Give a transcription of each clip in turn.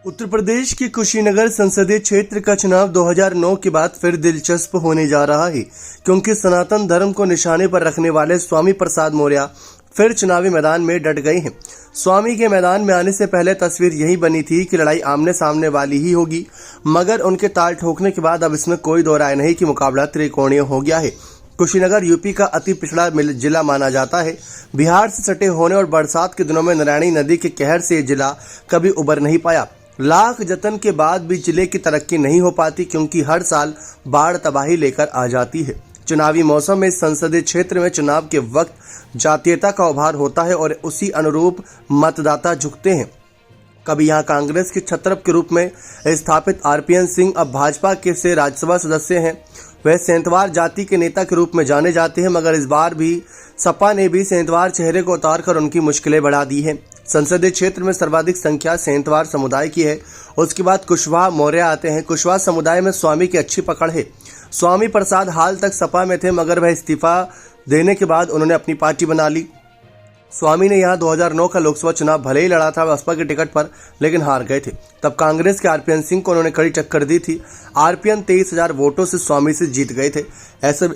उत्तर प्रदेश के कुशीनगर संसदीय क्षेत्र का चुनाव 2009 के बाद फिर दिलचस्प होने जा रहा है, क्योंकि सनातन धर्म को निशाने पर रखने वाले स्वामी प्रसाद मौर्य फिर चुनावी मैदान में डट गए हैं। स्वामी के मैदान में आने से पहले तस्वीर यही बनी थी कि लड़ाई आमने सामने वाली ही होगी, मगर उनके ताल ठोकने के बाद अब इसमें कोई दो राय नहीं कि मुकाबला त्रिकोणीय हो गया है। कुशीनगर यूपी का अति पिछड़ा जिला माना जाता है। बिहार से सटे होने और बरसात के दिनों में नारायणी नदी के कहर से ये जिला कभी उबर नहीं पाया। लाख जतन के बाद भी जिले की तरक्की नहीं हो पाती, क्योंकि हर साल बाढ़ तबाही लेकर आ जाती है। चुनावी मौसम में संसदीय क्षेत्र में चुनाव के वक्त जातीयता का उभार होता है और उसी अनुरूप मतदाता झुकते हैं। कभी यहाँ कांग्रेस के छत्रप के रूप में स्थापित आरपीएन सिंह अब भाजपा के से राज्यसभा सदस्य हैं। वह सेंतवार जाति के नेता के रूप में जाने जाते हैं, मगर इस बार भी सपा ने भी सेंतवार चेहरे को उतारकर उनकी मुश्किलें बढ़ा दी है। संसदीय क्षेत्र में सर्वाधिक संख्या सेंतवार समुदाय की है। उसके बाद कुशवाहा मौर्य आते हैं। कुशवाहा समुदाय में स्वामी की अच्छी पकड़ है। स्वामी प्रसाद हाल तक सपा में थे, मगर वह इस्तीफा देने के बाद उन्होंने अपनी पार्टी बना ली। स्वामी ने यहाँ 2009 का लोकसभा चुनाव भले ही लड़ा था बसपा के टिकट पर, लेकिन हार गए थे। तब कांग्रेस के आरपीएन सिंह को उन्होंने कड़ी टक्कर दी थी। आरपीएन 23,000 वोटों से स्वामी से जीत गए थे। ऐसे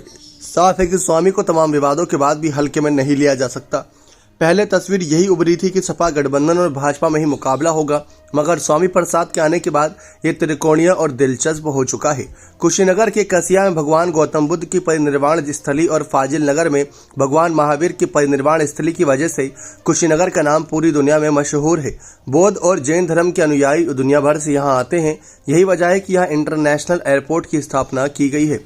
साफ है कि स्वामी को तमाम विवादों के बाद भी हल्के में नहीं लिया जा सकता। पहले तस्वीर यही उभरी थी कि सपा गठबंधन और भाजपा में ही मुकाबला होगा, मगर स्वामी प्रसाद के आने के बाद ये त्रिकोणीय और दिलचस्प हो चुका है। कुशीनगर के कसिया में भगवान गौतम बुद्ध की परिनिर्वाण स्थली और फाजिल नगर में भगवान महावीर की परिनिर्वाण स्थली की वजह से कुशीनगर का नाम पूरी दुनिया में मशहूर है। बौद्ध और जैन धर्म के अनुयायी दुनिया भर से यहाँ आते हैं। यही वजह है कि यहाँ इंटरनेशनल एयरपोर्ट की स्थापना की गई है।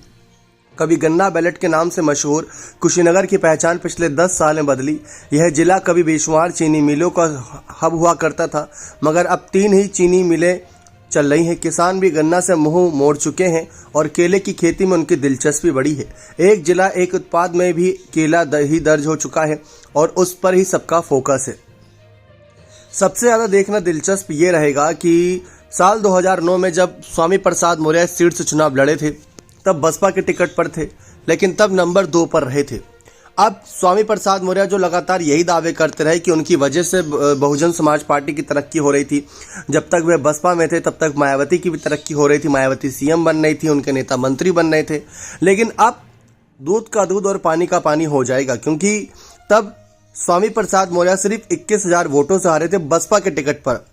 कभी गन्ना बैलेट के नाम से मशहूर कुशीनगर की पहचान पिछले 10 साल में बदली। यह जिला कभी बेशुमार चीनी मिलों का हब हुआ करता था, मगर अब 3 ही चीनी मिलें चल रही हैं। किसान भी गन्ना से मुंह मोड़ चुके हैं और केले की खेती में उनकी दिलचस्पी बढ़ी है। एक जिला एक उत्पाद में भी केला ही दर्ज हो चुका है और उस पर ही सबका फोकस है। सबसे ज़्यादा देखना दिलचस्प ये रहेगा कि साल 2009 में जब स्वामी प्रसाद मौर्य सीट से चुनाव लड़े थे, तब बसपा के टिकट पर थे, लेकिन तब नंबर 2 पर रहे थे। अब स्वामी प्रसाद मौर्य जो लगातार यही दावे करते रहे कि उनकी वजह से बहुजन समाज पार्टी की तरक्की हो रही थी। जब तक वे बसपा में थे तब तक मायावती की भी तरक्की हो रही थी। मायावती सीएम बन रही थी, उनके नेता मंत्री बन रहे थे। लेकिन अब दूध का दूध और पानी का पानी हो जाएगा, क्योंकि तब स्वामी प्रसाद मौर्य सिर्फ 21,000 वोटों से हारे थे बसपा के टिकट पर।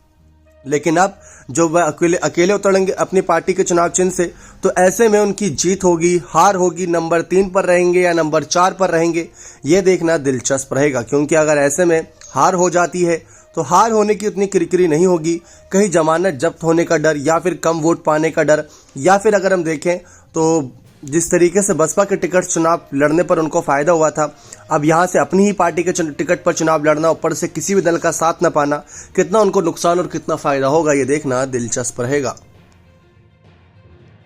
लेकिन अब जो वह अकेले उतरेंगे अपनी पार्टी के चुनाव चिन्ह से, तो ऐसे में उनकी जीत होगी, हार होगी, नंबर 3 पर रहेंगे या नंबर 4 पर रहेंगे, ये देखना दिलचस्प रहेगा। क्योंकि अगर ऐसे में हार हो जाती है तो हार होने की उतनी किरकिरी नहीं होगी, कहीं जमानत जब्त होने का डर या फिर कम वोट पाने का डर, या फिर अगर हम देखें तो जिस तरीके से बसपा के टिकट चुनाव लड़ने पर उनको फायदा हुआ था, अब यहाँ से अपनी ही पार्टी के टिकट पर चुनाव लड़ना, ऊपर से किसी भी दल का साथ न पाना, कितना उनको नुकसान और कितना फायदा होगा, ये देखना दिलचस्प रहेगा।